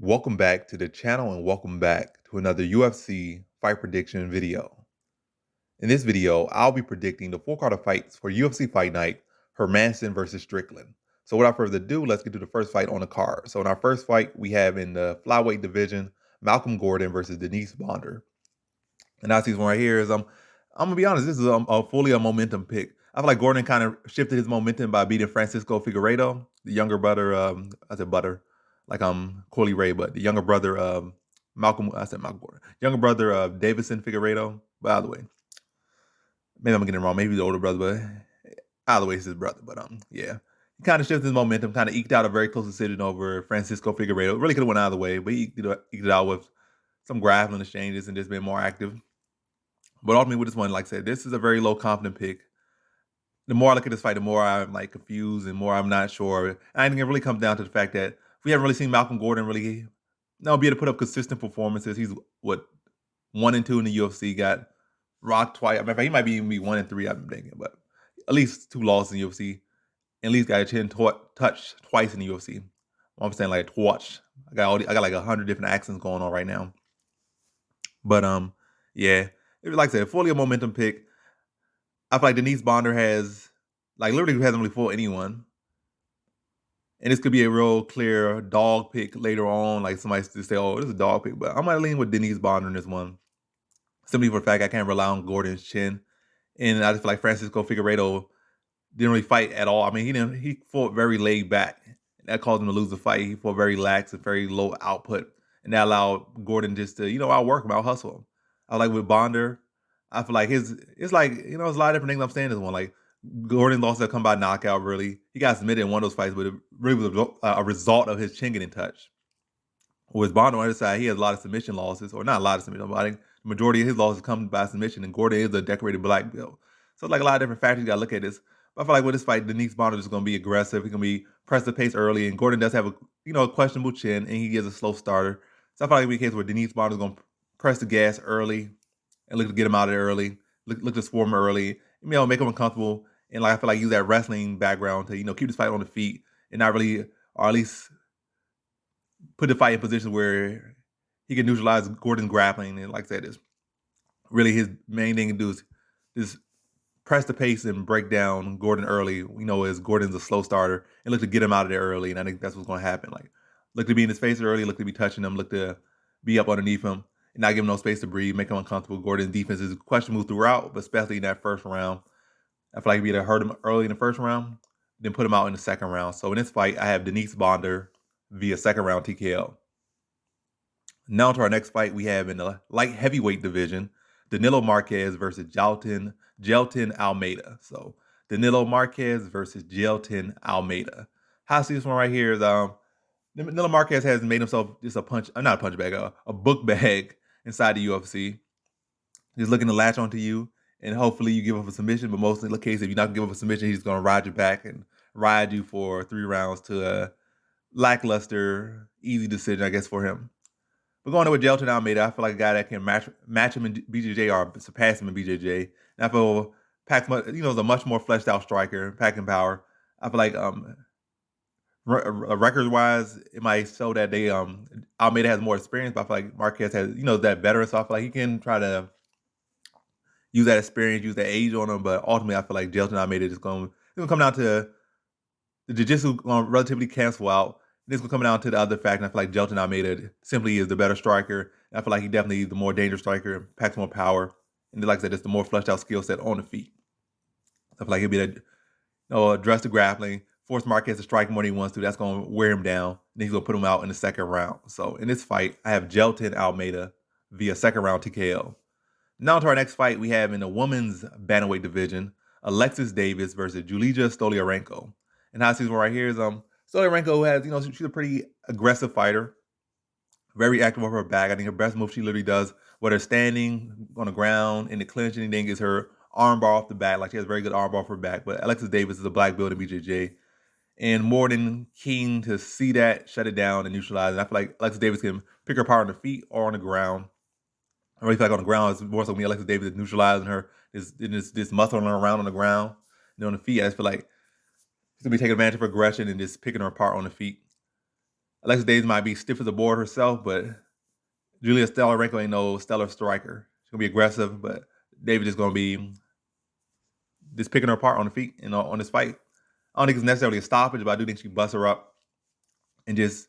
Welcome back to the channel and welcome back to another UFC fight prediction video. In this video, I'll be predicting the full card of fights for UFC Fight Night, Hermansson versus Strickland. So without further ado, let's get to the first fight on the card. So in our first fight, we have in the flyweight division, Malcolm Gordon versus Denise Bondar. And I see this one right here is I'm gonna be honest, this is fully a momentum pick. I feel like Gordon kind of shifted his momentum by beating Francisco Figueiredo, the younger brother. I said butter, like Corley Ray, but the younger brother of Malcolm. I said Malcolm Gordon, younger brother of Davison Figueiredo. By the way, maybe I'm getting it wrong. Maybe the older brother, but either way, it's his brother. But yeah, he kind of shifted his momentum, kind of eked out a very close decision over Francisco Figueiredo. Really could have went either way, but he eked it out with some grappling exchanges and just been more active. But ultimately, with this one, like I said, this is a very low confident pick. The more I look at this fight, the more I'm like confused and more I'm not sure. And I think it really comes down to the fact that we haven't really seen Malcolm Gordon really be able to put up consistent performances. He's 1-2 in the UFC, got rocked twice. I mean, he might even be 1-3, I'm thinking, but at least 2 losses in the UFC. At least got a chin touch twice in the UFC. I'm saying like watch. I got like 100 different accents going on right now. But yeah, like I said, fully a momentum pick. I feel like Denise Bondar literally hasn't really fought anyone. And this could be a real clear dog pick later on. Like somebody just say, oh, this is a dog pick. But I might lean with Denise Bondar in this one. Simply for the fact I can't rely on Gordon's chin. And I just feel like Francisco Figueiredo didn't really fight at all. I mean, he fought very laid back. And that caused him to lose the fight. He fought very lax and very low output. And that allowed Gordon just to, outwork him, out-hustle him. I like with Bondar, I feel like it's like, there's a lot of different things I'm saying in this one. Like, Gordon lost that come by knockout, really. He got submitted in one of those fights, but it really was a result of his chin getting touched. With Bondar on the other side, he has a lot of submission losses, or not a lot of submission, but I think the majority of his losses come by submission, and Gordon is a decorated black belt. So it's like a lot of different factors you got to look at this. But I feel like with this fight, Denise Bondar is going to be aggressive. He's going to be press the pace early, and Gordon does have a questionable chin, and he is a slow starter. So I feel like it'll be a case where Denise Bondar is going to press the gas early and look to get him out of there early, look to swarm early, make him uncomfortable. And I feel like use that wrestling background to, keep this fight on the feet and not really, or at least put the fight in position where he can neutralize Gordon's grappling. And like I said, it's really his main thing to do is press the pace and break down Gordon early. As Gordon's a slow starter and look to get him out of there early. And I think that's what's going to happen. Like, look to be in his face early, look to be touching him, look to be up underneath him and not give him no space to breathe, make him uncomfortable. Gordon's defense is questionable throughout, but especially in that first round. I feel like we either hurt him early in the first round, then put him out in the second round. So in this fight, I have Denise Bondar via second round TKO. Now to our next fight, we have in the light heavyweight division, Danilo Marques versus Gelton Almeida. So Danilo Marques versus Gelton Almeida. How I see this one right here is Danilo Marques has made himself just a book bag inside the UFC. He's looking to latch onto you. And hopefully you give up a submission, but mostly in the case, if you're not going to give up a submission, he's going to ride you back and ride you for 3 rounds to a lackluster, easy decision, I guess, for him. But going with Gelton Almeida, I feel like a guy that can match him in BJJ or surpass him in BJJ. And I feel is a much more fleshed out striker, packing power. I feel like record-wise, it might show that Almeida has more experience, but I feel like Marques has, that veteran, so I feel like he can try to use that experience, use that age on him, but ultimately I feel like Gelton Almeida is going to come down to the jiu-jitsu going to relatively cancel out. This will come down to the other fact, and I feel like Gelton Almeida simply is the better striker. And I feel like he definitely is the more dangerous striker, packs more power, and like I said, it's the more fleshed out skill set on the feet. I feel like he'll be able to address the grappling, force Marques to strike more than he wants to. That's going to wear him down. Then he's going to put him out in the second round. So in this fight, I have Gelton Almeida via second round TKO. Now to our next fight, we have in the women's bantamweight division, Alexis Davis versus Julija Stoliarenko. And how I see this one right here is Stoliarenko has, she's a pretty aggressive fighter, very active over her back. I think her best move she literally does, whether standing on the ground in the clinch, anything, is her armbar off the back. Like, she has very good armbar off her back. But Alexis Davis is a black belt in BJJ. And more than keen to see that, shut it down, and neutralize it. I feel like Alexis Davis can pick her apart on the feet or on the ground. I really feel like on the ground, it's more so me, Alexis Davis, is neutralizing her, just muscling her around on the ground. On the feet, I just feel like he's going to be taking advantage of her aggression and just picking her apart on the feet. Alexis Davis might be stiff as a board herself, but Julia Stoliarenko ain't no stellar striker. She's gonna be aggressive, but Davis is gonna be just picking her apart on the feet and on this fight. I don't think it's necessarily a stoppage, but I do think she busts her up and just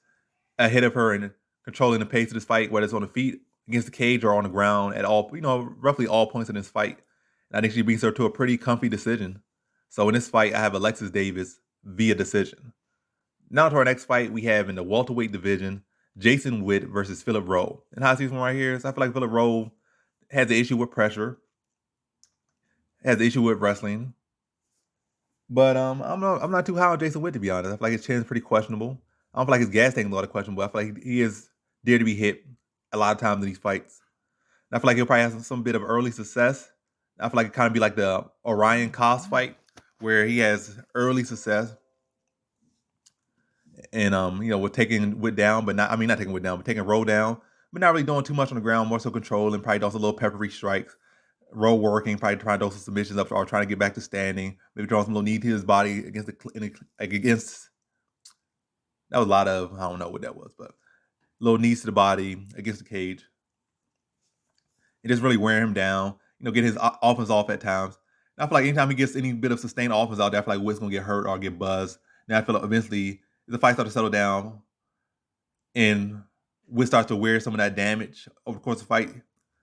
ahead of her and controlling the pace of this fight, whether it's on the feet, against the cage, or on the ground at all, roughly all points in this fight. And I think she beats her to a pretty comfy decision. So in this fight, I have Alexis Davis via decision. Now to our next fight, we have in the welterweight division, Jason Witt versus Philip Rowe. And how I see this one right here is I feel like Philip Rowe has an issue with pressure, has an issue with wrestling. But I'm not too high on Jason Witt, to be honest. I feel like his chin is pretty questionable. I don't feel like his gas tank is a lot of questionable. I feel like he is dare to be hit a lot of times in these fights. And I feel like he'll probably have some bit of early success. I feel like it kind of be like the Orion Koss fight, where he has early success. And with taking Witt down, but not taking Witt down, but taking Rowe down, but not really doing too much on the ground, more so controlling, probably does a little peppery strikes. Rowe working, probably trying to do some submissions up or trying to get back to standing, maybe throwing some little knee to his body against that was a lot of, I don't know what that was, but little knees to the body against the cage. It just really wearing him down, get his offense off at times. And I feel like anytime he gets any bit of sustained offense out there, I feel like Witt's going to get hurt or get buzzed. Now I feel like eventually the fight starts to settle down and Witt starts to wear some of that damage over the course of the fight.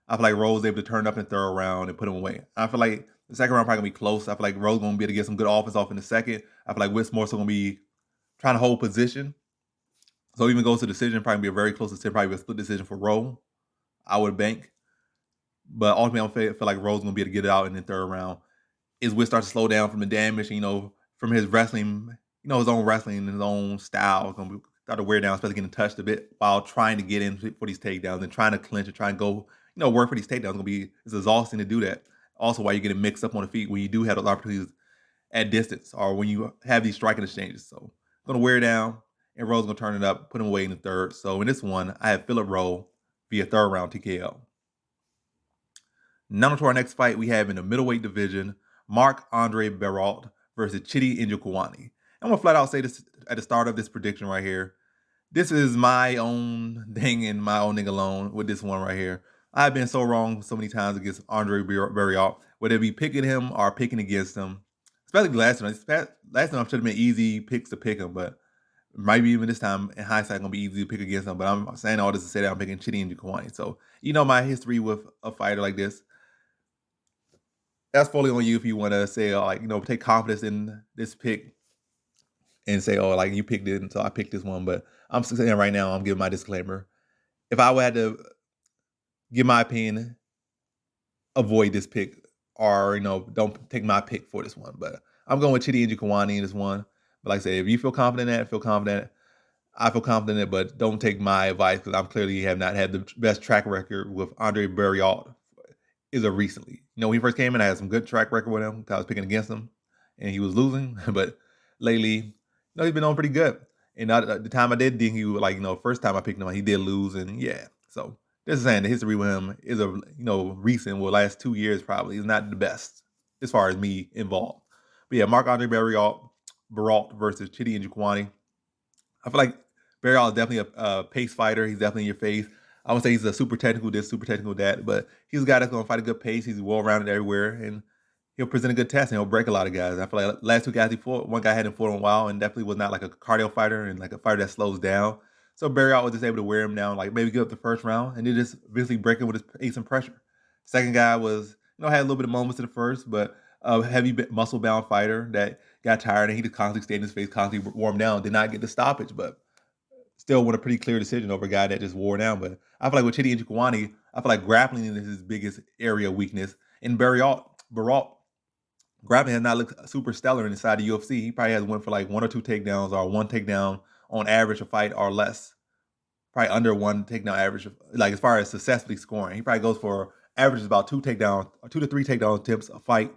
I feel like Rowe's able to turn up in the third round and put him away. I feel like the second round probably going to be close. I feel like Rowe's going to be able to get some good offense off in the second. I feel like Witt's more so going to be trying to hold position. So even goes to decision, probably be a very close decision, probably a split decision for Rowe, I would bank. But ultimately, I feel like Rowe's going to be able to get it out in the third round. Is Witt starts to slow down from the damage, from his wrestling, his own wrestling and his own style. Going to start to wear down, especially getting touched a bit while trying to get in for these takedowns and trying to clinch and try and go, work for these takedowns. It's exhausting to do that. Also, while you're getting mixed up on the feet when you do have those opportunities at distance or when you have these striking exchanges. So, going to wear down. And Rowe's going to turn it up, put him away in the third. So in this one, I have Philip Rowe via third round TKO. Now to our next fight, we have in the middleweight division, Marc-Andre Barriault versus Chidi Njokuani. I'm going to flat out say this at the start of this prediction right here. This is my own thing and my own thing alone with this one right here. I've been so wrong so many times against Andre Barriault, whether it be picking him or picking against him. Especially last time. Last time should have been easy picks to pick him, but maybe even this time, in hindsight, going to be easy to pick against him. But I'm saying all this to say that I'm picking Chidi Njokuani. So, my history with a fighter like this. That's fully on you if you want to say, take confidence in this pick and say, you picked it, so I picked this one. But I'm saying right now, I'm giving my disclaimer. If I had to give my opinion, avoid this pick or, don't take my pick for this one. But I'm going with Chidi Njokuani in this one. But like I say, if you feel confident in that, feel confident. I feel confident in it, but don't take my advice because I'm clearly have not had the best track record with Andre Barriault recently. When he first came in, I had some good track record with him because I was picking against him and he was losing. But lately, he's been on pretty good. And the time I did think he would, first time I picked him, he did lose. And yeah, so just saying the history with him is recent, last 2 years probably is not the best as far as me involved. But yeah, Marc-Andre Barriault versus Chidi Njokuani. I feel like Barriault is definitely a pace fighter. He's definitely in your face. I won't say he's a super technical this, super technical that, but he's a guy that's going to fight a good pace. He's well-rounded everywhere, and he'll present a good test, and he'll break a lot of guys. I feel like last two guys he fought, one guy hadn't fought in a while and definitely was not like a cardio fighter and like a fighter that slows down. So Barriault was just able to wear him down, maybe give up the first round, and then just eventually break him with his pace and pressure. Second guy was, had a little bit of moments in the first, but a heavy muscle-bound fighter that got tired and he just constantly stayed in his face, constantly warmed down, did not get the stoppage, but still won a pretty clear decision over a guy that just wore down. But I feel like with Chidi Njokuani, I feel like grappling is his biggest area of weakness. And Barriault, grappling has not looked super stellar inside the UFC. He probably has went for one or two takedowns or one takedown on average a fight or less. Probably under one takedown average, as far as successfully scoring. He probably goes for averages about 2 to 3 takedown attempts a fight,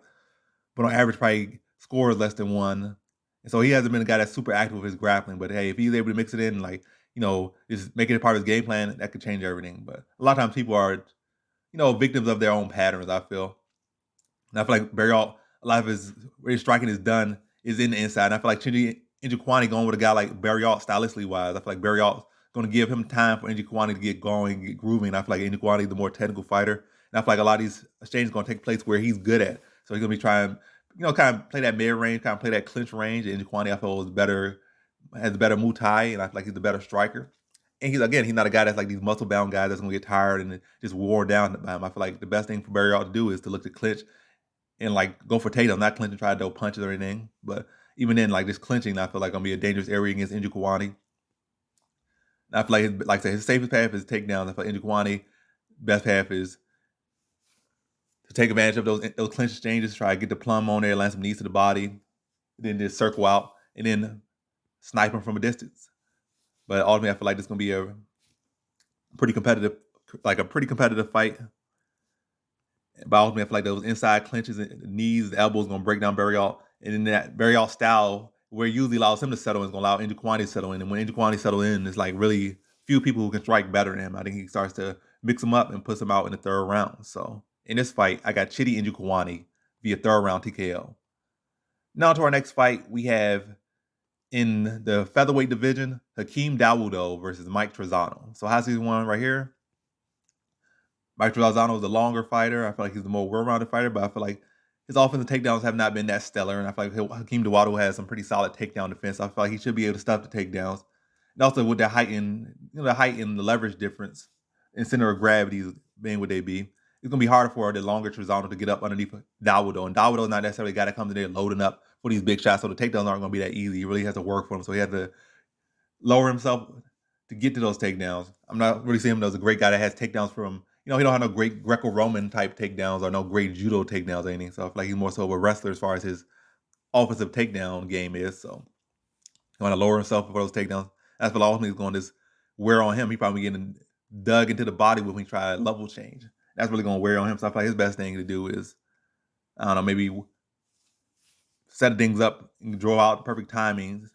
but on average probably scores less than one. And so he hasn't been a guy that's super active with his grappling. But hey, if he's able to mix it in, just make it a part of his game plan, that could change everything. But a lot of times people are, victims of their own patterns, I feel. And I feel like Barriault, a lot of his striking is done is in the inside. And I feel like Chidi Njokuani going with a guy like Barriault stylistically wise. I feel like Barriault's going to give him time for Njokuani to get going, get grooving. And I feel like Njokuani is the more technical fighter. And I feel like a lot of these exchanges are going to take place where he's good at. So he's going to be trying, kind of play that mid-range, kind of play that clinch range. And Njokuani, I feel, has better Muay, and I feel like he's the better striker. And he's not a guy that's like these muscle-bound guys that's going to get tired and just worn down by him. I feel like the best thing for Barriault to do is to look to clinch and like go for takedown, not clinch and try to throw punches or anything. But even then, like just clinching, I feel like gonna be a dangerous area against Njokuani. I feel like his safest path is takedowns. I feel like Njokuani best path is to take advantage of those clinch exchanges, try to get the plum on there, land some knees to the body, then just circle out and then snipe him from a distance. But ultimately, I feel like this is gonna be a pretty competitive fight. But ultimately, I feel like those inside clinches and knees, the elbows gonna break down Barriault. And then that Barriault style, where it usually allows him to settle in, is going to allow Njokuani to settle in. And when Njokuani settles in, it's like really few people who can strike better than him. I think he starts to mix him up and puts him out in the third round. So in this fight, I got Chidi Njokuani via third round TKO. Now to our next fight, we have in the featherweight division, Hakeem Dawodou versus Mike Trizano. So how's this one right here? Mike Trizano is the longer fighter. I feel like he's the more well-rounded fighter, but I feel like his offensive takedowns have not been that stellar, and I feel like Hakeem Dawodou has some pretty solid takedown defense. I feel like he should be able to stop the takedowns. And also with the height and the leverage difference and center of gravity being what they be, it's gonna be harder for the longer Trizano to get up underneath Dawodou. And Dawodou's not necessarily a guy that comes in there loading up for these big shots, so the takedowns aren't gonna be that easy. He really has to work for them, so he has to lower himself to get to those takedowns. I'm not really seeing him as a great guy that has takedowns from. He don't have no great Greco-Roman type takedowns or no great judo takedowns or anything. So I feel like he's more so of a wrestler as far as his offensive takedown game is. So he want to lower himself for those takedowns. That's what ultimately is going to just wear on him. He probably getting dug into the body when he try a level change. That's really going to wear on him. So I feel like his best thing to do is, I don't know, maybe set things up and draw out perfect timings,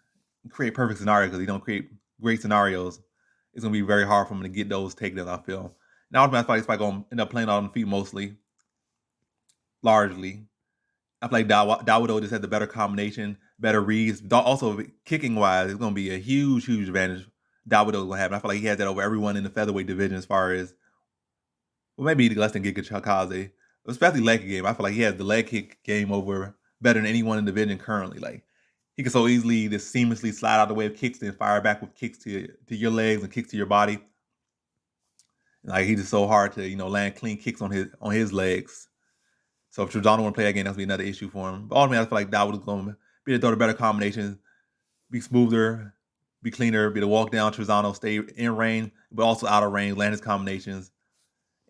create perfect scenarios, because he don't create great scenarios. It's going to be very hard for him to get those takedowns, I feel. Now, ultimately, this fight going to end up playing out on the feet mostly, largely. I feel like Dawodou just had the better combination, better reads. Also, kicking-wise, it's going to be a huge, huge advantage Dawodou's going to have. And I feel like he has that over everyone in the featherweight division as far as, well, maybe less than Giga Chikaze, especially leg kick game. I feel like he has the leg kick game over better than anyone in the division currently. Like, he can so easily just seamlessly slide out the way of kicks and fire back with kicks to your legs and kicks to your body. Like, he's just so hard to, land clean kicks on his legs. So if Trizano want to play that game, that's going to be another issue for him. But ultimately, I feel like Dawodou's going to be able to throw the better combinations, be smoother, be cleaner, be able to walk down Trizano, stay in range, but also out of range, land his combinations.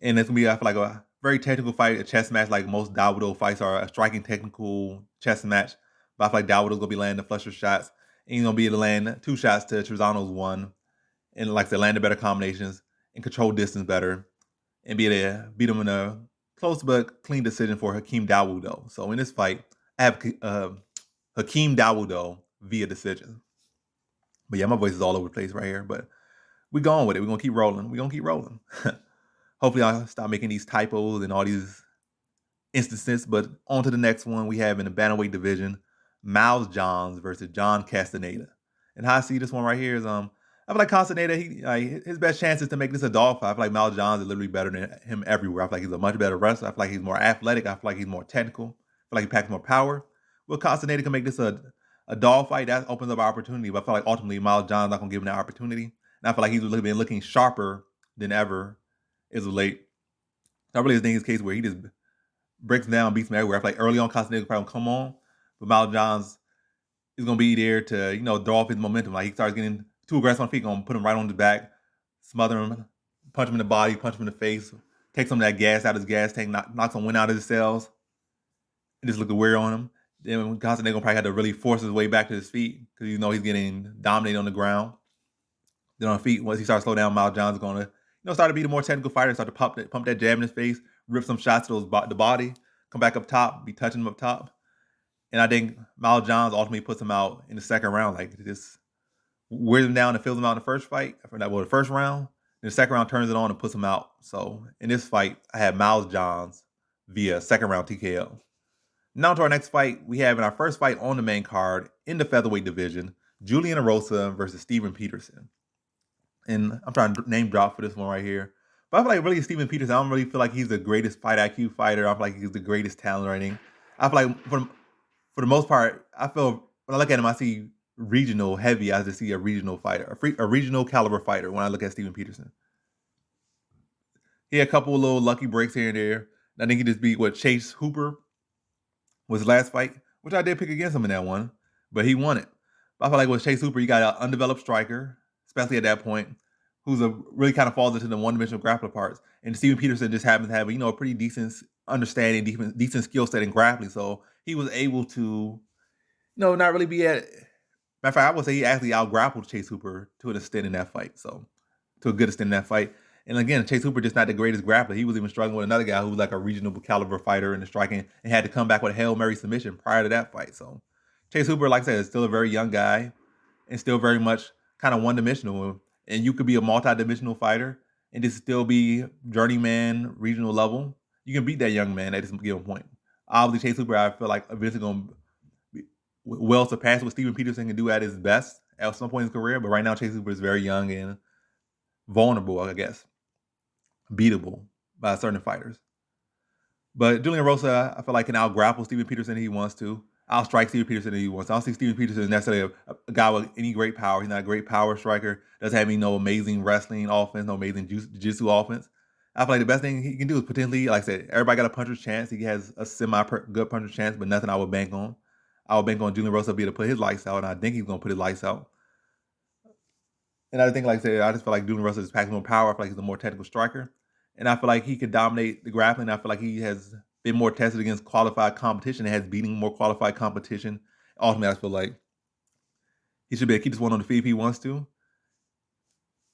And it's going to be, I feel like, a very technical fight, a chess match, like most Dawodou fights are, a striking technical chess match. But I feel like Dawodou's going to be landing the flusher shots. And he's going to be able to land 2 shots to Trizano's 1. And like I said, land the better combinations and control distance better, and be able to beat him in a close but clean decision for Hakeem Dawodou. So in this fight, I have Hakeem Dawodou via decision. But yeah, my voice is all over the place right here, but we're going with it. We're going to keep rolling. We're going to keep rolling. Hopefully I'll stop making these typos and all these instances. But on to the next one we have in the bantamweight division, Miles Johns versus John Castaneda. And how I see this one right here is I feel like Castaneda, his best chance is to make this a dog fight. I feel like Miles Johns is literally better than him everywhere. I feel like he's a much better wrestler. I feel like he's more athletic. I feel like he's more technical. I feel like he packs more power. Well, Castaneda can make this a dog fight. That opens up opportunity. But I feel like ultimately Miles Johns not going to give him that opportunity. And I feel like he's been looking sharper than ever as of late. So I really think his case where he just breaks down, beats me everywhere. I feel like early on Castaneda probably won't come on. But Miles Johns is going to be there to, throw off his momentum. Like he starts getting too aggressive on feet, gonna put him right on his back, smother him, punch him in the body, punch him in the face, take some of that gas out of his gas tank, knock some wind out of his cells, and just look at wear on him. Then Castaneda gonna probably have to really force his way back to his feet because he's getting dominated on the ground. Then on feet, once he starts to slow down, Miles Johns is gonna start to be the more technical fighter, start to pump that jab in his face, rip some shots to the body, come back up top, be touching him up top. And I think Miles Johns ultimately puts him out in the second round, like just wears him down and fills him out in the first fight, the first round. Then the second round turns it on and puts him out. So in this fight, I have Miles Johns via second round TKO. Now to our next fight, we have in our first fight on the main card in the featherweight division, Julian Erosa versus Steven Peterson. And I'm trying to name drop for this one right here. But I feel like really Steven Peterson, I don't really feel like he's the greatest fight IQ fighter. I feel like he's the greatest talent or anything. I feel like for the most part, I feel when I look at him, I see regional heavy. I just see a regional fighter, a regional caliber fighter when I look at Steven Peterson. He had a couple of little lucky breaks here and there. I think he just beat Chase Hooper was his last fight, which I did pick against him in that one, but he won it. But I feel like with Chase Hooper, you got an undeveloped striker, especially at that point, who's really kind of falls into the one-dimensional grappler parts. And Steven Peterson just happens to have a pretty decent understanding, decent skill set in grappling. So he was able to, not really be at. Matter of fact, I would say he actually out-grappled Chase Hooper to an extent in that fight. So to a good extent in that fight. And again, Chase Hooper just not the greatest grappler. He was even struggling with another guy who was like a regional caliber fighter in the striking and had to come back with a Hail Mary submission prior to that fight. So Chase Hooper, like I said, is still a very young guy and still very much kind of one-dimensional. And you could be a multi-dimensional fighter and just still be journeyman regional level. You can beat that young man at this given point. Obviously, Chase Hooper, I feel like eventually going to be well surpass what Steven Peterson can do at his best at some point in his career. But right now, Chase Hooper is very young and vulnerable, I guess. Beatable by certain fighters. But Julian Erosa, I feel like can out-grapple Steven Peterson if he wants to. Out-strike Steven Peterson if he wants to. I don't see Steven Peterson as necessarily a guy with any great power. He's not a great power striker. Doesn't have any amazing wrestling offense, no amazing jiu-jitsu offense. I feel like the best thing he can do is potentially, like I said, everybody got a puncher's chance. He has a semi-good puncher's chance, but nothing I would bank on. I would bank on Julian Erosa be able to put his lights out, and I think he's going to put his lights out. And I think, like I said, I just feel like Julian Erosa just packs more power. I feel like he's a more technical striker. And I feel like he could dominate the grappling. I feel like he has been more tested against qualified competition and has beaten more qualified competition. Ultimately, I feel like he should be able to keep this one on the feet if he wants to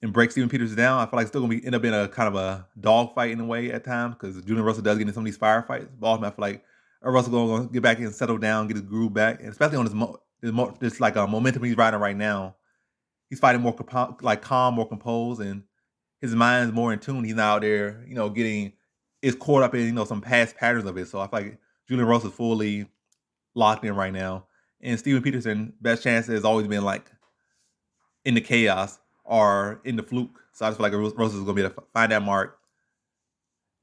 and break Steven Peterson down. I feel like it's still going to end up in a kind of a dogfight in a way at times because Julian Erosa does get in some of these firefights. But ultimately, I feel like Erosa going to get back and settle down, get his groove back, and especially on this like a momentum he's riding right now. He's fighting more calm, more composed, and his mind's more in tune. He's not out there, is caught up in, some past patterns of it. So I feel like Julian Rose is fully locked in right now. And Steven Peterson, best chance has always been like in the chaos or in the fluke. So I just feel like Rose is going to be able to find that mark,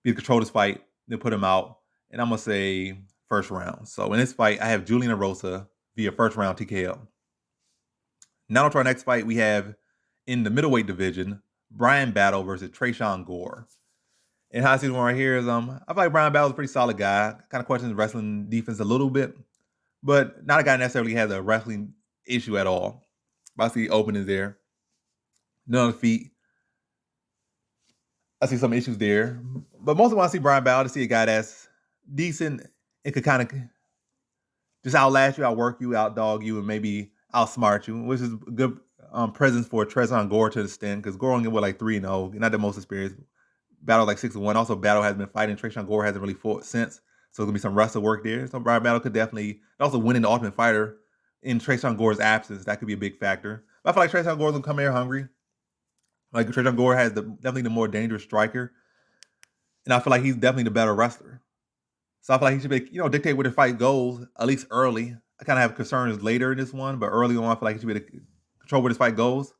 be able to control this fight, then put him out. And I'm going to say first round. So in this fight, I have Julian Erosa via first round TKO. Now to our next fight, we have in the middleweight division, Bryan Battle versus Trizano Gore. And how I see this one right here is, I feel like Bryan Battle is a pretty solid guy. Kind of questions wrestling defense a little bit, but not a guy necessarily has a wrestling issue at all. But I see openings there. None on the feet. I see some issues there. But mostly when I see Bryan Battle, I see a guy that's decent and could kind of just outlast you, outwork you, outdog you, and maybe outsmart you, which is a good presence for Trizano Gore to the extent, because Gore only went like 3-0, not the most experienced. Battle like 6-1. Also, Battle has been fighting. Trizano Gore hasn't really fought since, so there's gonna be some wrestle work there. So Bryan Battle could definitely also winning the Ultimate Fighter in Trizano Gore's absence. That could be a big factor. But I feel like Trizano Gore's gonna come here hungry. Like Trizano Gore has definitely the more dangerous striker, and I feel like he's definitely the better wrestler. So I feel like he should be, dictate where the fight goes, at least early. I kind of have concerns later in this one, but early on, I feel like he should be able to control where this fight goes.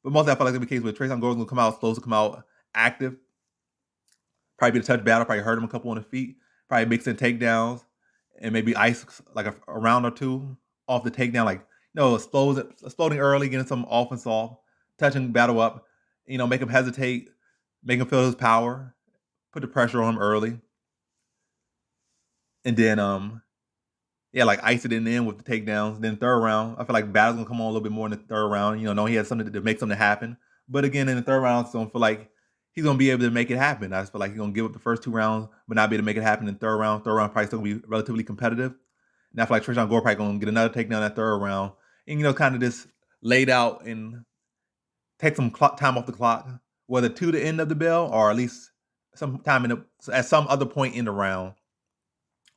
But mostly, I feel like it'll be the case where Trizano Gore's going to come out slow, to come out active. Probably be a touch battle, probably hurt him a couple on the feet. Probably mix in takedowns and maybe ice like a round or two off the takedown. Like, exploding early, getting some offense off, touching Battle up, make him hesitate, make him feel his power, put the pressure on him early. And then, like ice it in with the takedowns. Then third round, I feel like Battle's gonna come on a little bit more in the third round. Know he has something to make something happen. But again, in the third round, I don't feel like he's gonna be able to make it happen. I just feel like he's gonna give up the first 2 rounds, but not be able to make it happen in the third round. Third round probably still gonna be relatively competitive. And I feel like Trizano Gore probably gonna get another takedown in that third round, and kind of just laid out and take some time off the clock, whether to the end of the bell or at least some time at some other point in the round.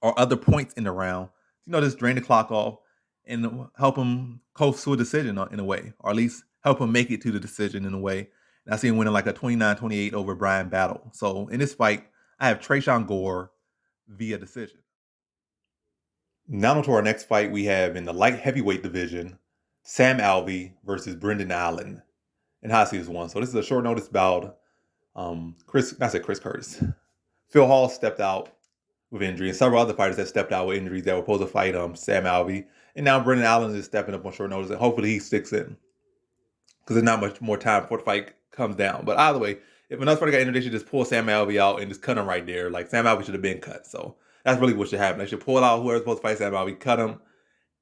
Or other points in the round, just drain the clock off and help him coast to a decision in a way, or at least help him make it to the decision in a way. And I see him winning like a 29-28 over Bryan Battle. So in this fight, I have Trizano Gore via decision. Now to our next fight we have in the light heavyweight division, Sam Alvey versus Brendan Allen. And how I see this one. So this is a short notice bout. Chris Curtis. Phil Hall stepped out with injury, and several other fighters that stepped out with injuries that were supposed to fight Sam Alvey. And now Brendan Allen is stepping up on short notice, and hopefully he sticks in because there's not much more time before the fight comes down. But either way, if another fighter got injured, they should just pull Sam Alvey out and just cut him right there. Like Sam Alvey should have been cut. So that's really what should happen. They should pull out whoever's supposed to fight Sam Alvey, cut him,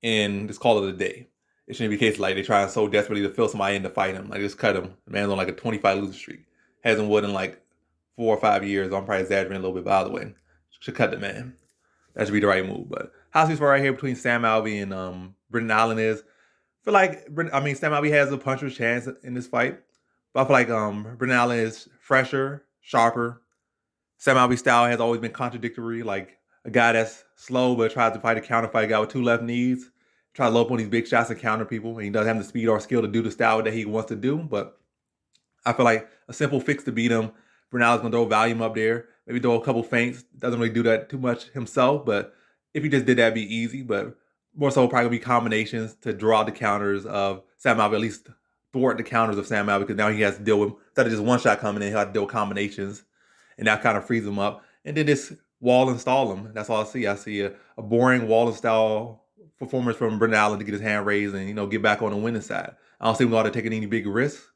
and just call it a day. It shouldn't be a case like they're trying so desperately to fill somebody in to fight him. Like just cut him. The man's on like a 25 losing streak. Hasn't won in like 4 or 5 years. I'm probably exaggerating a little bit, by the way. Should cut the man. That should be the right move. But how's this fight right here between Sam Alvey and Brendan Allen is? I feel like Sam Alvey has a puncher's chance in this fight. But I feel like Brendan Allen is fresher, sharper. Sam Alvey's style has always been contradictory. Like a guy that's slow but tries to fight a counter fight, a guy with 2 left knees. Try to load up on these big shots and counter people. And he doesn't have the speed or skill to do the style that he wants to do. But I feel like a simple fix to beat him. Brendan Allen's going to throw volume up there. Maybe throw a couple feints. Doesn't really do that too much himself. But if he just did that, it'd be easy. But more so probably going to be combinations to draw out the counters of Sam Alvey. At least thwart the counters of Sam Alvey. Because now he has to deal with, instead of just one shot coming in, he'll have to deal with combinations. And that kind of frees him up. And then just wall and stall him. That's all I see. I see a boring wall and stall performance from Brendan Allen to get his hand raised and, get back on the winning side. I don't see him going to take any big risks,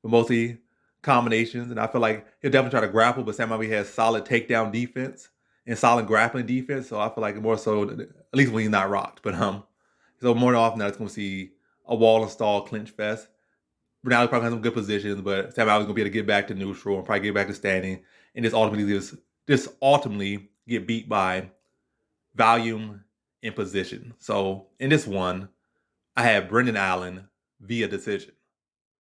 but mostly combinations. And I feel like he'll definitely try to grapple, but Sam Alvey has solid takedown defense and solid grappling defense. So I feel like more so, at least when he's not rocked. But so more than often, it's going to see a wall and stall clinch fest. Brendan Allen probably has some good positions, but Sam Alvey's going to be able to get back to neutral and probably get back to standing and just ultimately get beat by volume in position. So in this one, I have Brendan Allen via decision.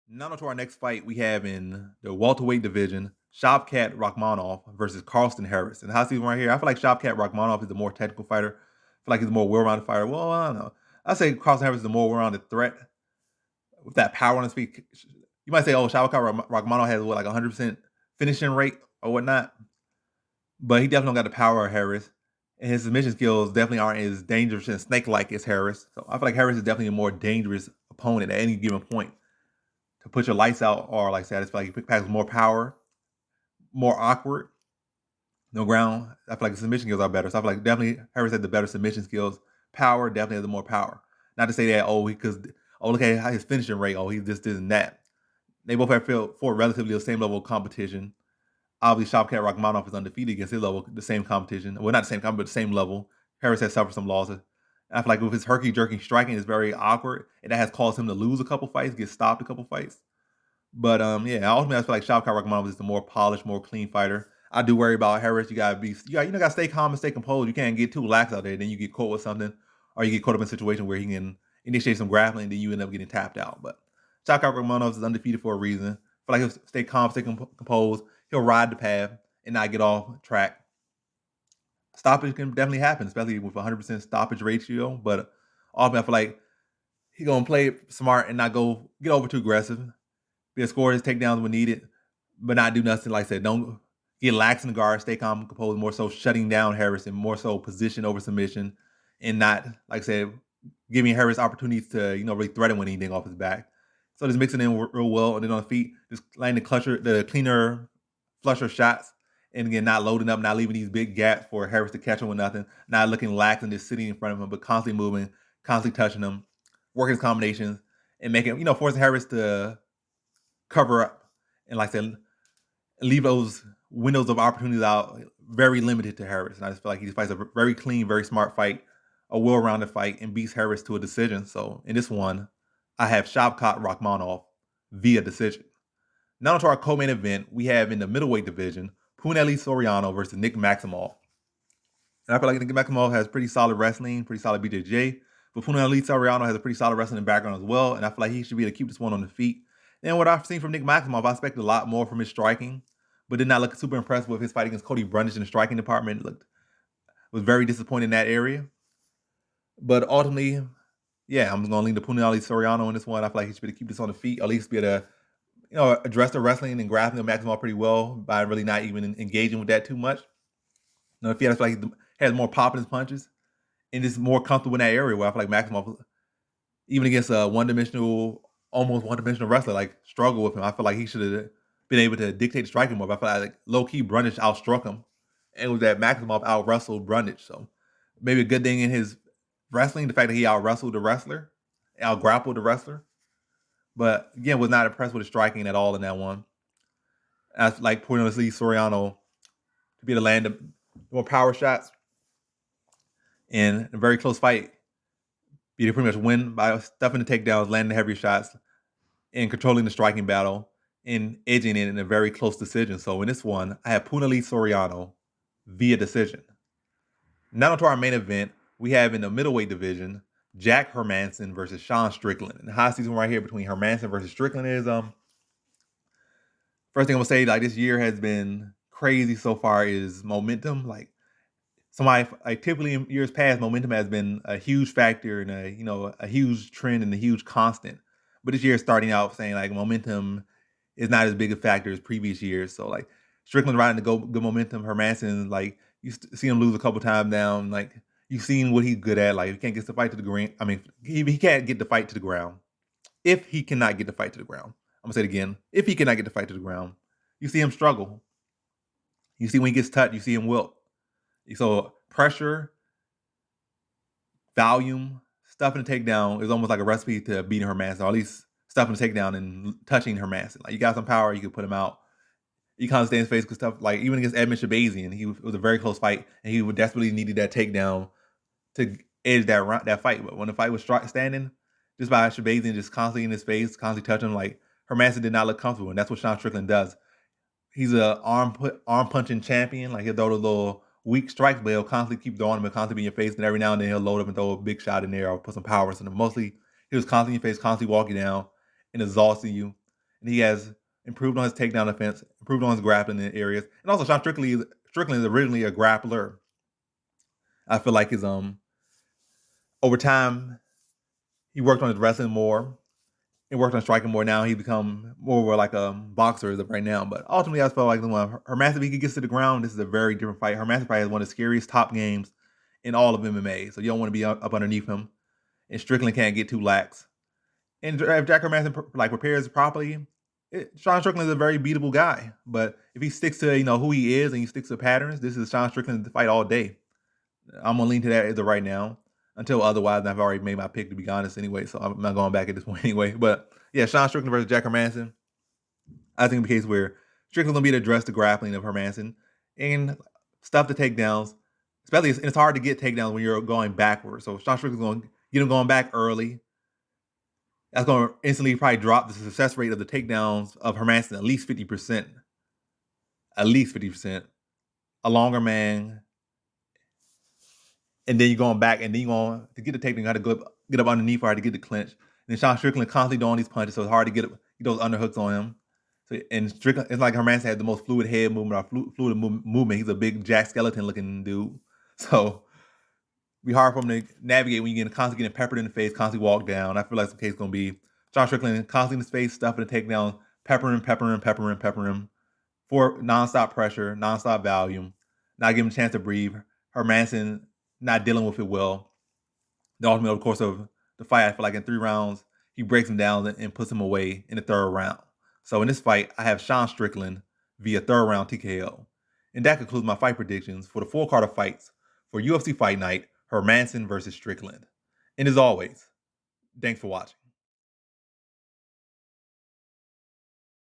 Now to our next fight we have in the welterweight division, Shavkat Rakhmonov versus Carlston Harris. And how I see him right here, I feel like Shavkat Rakhmonov is the more technical fighter. I feel like he's a more well-rounded fighter. Well, I don't know. I say Carlston Harris is the more well-rounded threat with that power on his feet. You might say, oh, Shavkat Rakhmonov has like 100% finishing rate or whatnot. But he definitely don't got the power of Harris. And his submission skills definitely aren't as dangerous and snake-like as Harris. So I feel like Harris is definitely a more dangerous opponent at any given point to put your lights out, or like I said, I feel like he packs more power, more awkward, no ground. I feel like his submission skills are better. So I feel like definitely Harris has the better submission skills. Power definitely has the more power. Not to say that, look at his finishing rate. Oh, he just isn't that. They both have for relatively the same level of competition. Obviously, Shavkat Rakhmonov is undefeated against his level, the same competition. Well, not the same competition, but the same level. Harris has suffered some losses. I feel like with his herky-jerky striking, it's very awkward, and that has caused him to lose a couple fights, get stopped a couple fights. But ultimately, I feel like Shavkat Rakhmonov is the more polished, more clean fighter. I do worry about Harris. You gotta stay calm and stay composed. You can't get too lax out there. Then you get caught with something, or you get caught up in a situation where he can initiate some grappling, and then you end up getting tapped out. But Shavkat Rakhmonov is undefeated for a reason. I feel like he'll stay calm, stay composed. He'll ride the path and not get off track. Stoppage can definitely happen, especially with 100% stoppage ratio. But ultimately, I feel like he's going to play smart and not get over too aggressive. Be a score his takedowns when needed, but not do nothing. Like I said, don't get lax in the guard, stay calm and composed, more so shutting down Harris and more so position over submission and not, like I said, giving Harris opportunities to, really threaten with anything off his back. So just mixing in real well, and then on the feet, just landing the cleaner, flusher shots, and again, not loading up, not leaving these big gaps for Harris to catch him with nothing, not looking lax and just sitting in front of him, but constantly moving, constantly touching him, working his combinations, and making, forcing Harris to cover up, and like I said, leave those windows of opportunities out very limited to Harris. And I just feel like he fights a very clean, very smart fight, a well-rounded fight, and beats Harris to a decision. So in this one, I have Shavkat Rakhmonov via decision. Now to our co-main event, we have in the middleweight division, Punahele Soriano versus Nick Maximov. And I feel like Nick Maximov has pretty solid wrestling, pretty solid BJJ, but Punahele Soriano has a pretty solid wrestling background as well, and I feel like he should be able to keep this one on the feet. And what I've seen from Nick Maximov, I expect a lot more from his striking, but did not look super impressed with his fight against Cody Brundage in the striking department. Was very disappointed in that area. But ultimately, yeah, I'm going to lean to Punahele Soriano in this one. I feel like he should be able to keep this on the feet, at least be able to, address the wrestling and grappling of Maximov pretty well by really not even engaging with that too much. If he has like he has more pop in his punches and is more comfortable in that area where I feel like Maximov even against a almost one-dimensional wrestler, like struggle with him. I feel like he should have been able to dictate the striking more. But I feel like low-key Brundage outstruck him. And it was that Maximov out-wrestled Brundage. So maybe a good thing in his wrestling, the fact that he out-wrestled the wrestler, out-grappled the wrestler. But again, was not impressed with his striking at all in that one. I like pointlessly Soriano to be able to land more power shots in a very close fight. You pretty much win by stuffing the takedowns, landing the heavier shots, and controlling the striking battle, and edging it in a very close decision. So in this one, I have Punali Soriano via decision. Now onto our main event, we have in the middleweight division, Jack Hermansson versus Sean Strickland. And the high season right here between Hermansson versus Strickland is first thing I'm gonna say, like this year has been crazy so far is momentum. Like typically in years past, momentum has been a huge factor and a huge trend and a huge constant. But this year starting out saying like momentum is not as big a factor as previous years. So like Strickland riding the good momentum, Hermansson, like you see him lose a couple times down. Like you've seen what he's good at. Like he can't get the fight to the ground. I mean, he can't get the fight to the ground. If he cannot get the fight to the ground, I'm gonna say it again. If he cannot get the fight to the ground, you see him struggle. You see when he gets touched, you see him wilt. So pressure, volume, stuffing the takedown is almost like a recipe to beating Hermansson, or at least stuffing the takedown and touching Hermansson. Like you got some power, you can put him out. You can't stay in his face because stuff like even against Edmund Shabazian, it was a very close fight, and he would desperately needed that takedown to edge that fight. But when the fight was standing, just by Shabazian just constantly in his face, constantly touching him, like Hermansson did not look comfortable, and that's what Sean Strickland does. He's a arm punching champion. Like he'll throw the little weak strikes, but he'll constantly keep throwing them and constantly be in your face. And every now and then he'll load up and throw a big shot in there or put some power in them. Mostly he was constantly in your face, constantly walking down and exhausting you. And he has improved on his takedown defense, improved on his grappling in areas. And also Sean Strickland is originally a grappler. I feel like his over time he worked on his wrestling more. He worked on striking more. Now he become more like a boxer as of right now. But ultimately, I felt like Hermansson, if he gets to the ground, this is a very different fight. Hermansson probably has one of the scariest top games in all of MMA. So you don't want to be up underneath him. And Strickland can't get too lax. And if Jack Hermansson prepares properly, Sean Strickland is a very beatable guy. But if he sticks to who he is and he sticks to patterns, this is Sean Strickland's fight all day. I'm gonna lean to that as of right now. Until otherwise, and I've already made my pick to be honest anyway, so I'm not going back at this point anyway. But yeah, Sean Strickland versus Jack Hermansson. I think the case where Strickland's going to be to address the grappling of Hermansson and stuff the takedowns. Especially, it's hard to get takedowns when you're going backwards. So Sean Strickland's going to get him going back early. That's going to instantly probably drop the success rate of the takedowns of Hermansson at least 50%. At least 50%. A longer man. And then you're going back, and then you're going to get the takedown. You got to get up underneath or to get the clinch. And then Sean Strickland constantly doing these punches, so it's hard to get those underhooks on him. So and Strickland, it's like Hermansson had the most fluid head movement or fluid movement. He's a big Jack Skeleton looking dude, so it'd be hard for him to navigate when you're constantly getting peppered in the face, constantly walk down. I feel like the case is going to be Sean Strickland constantly in his face, stuffing the takedown, peppering for nonstop pressure, nonstop volume, not giving him a chance to breathe. Hermansson not dealing with it well. The ultimate, of course, of the fight, I feel like in 3 rounds, he breaks him down and puts him away in the 3rd round. So in this fight, I have Sean Strickland via 3rd round TKO. And that concludes my fight predictions for the full card of fights for UFC Fight Night, Hermansson versus Strickland. And as always, thanks for watching.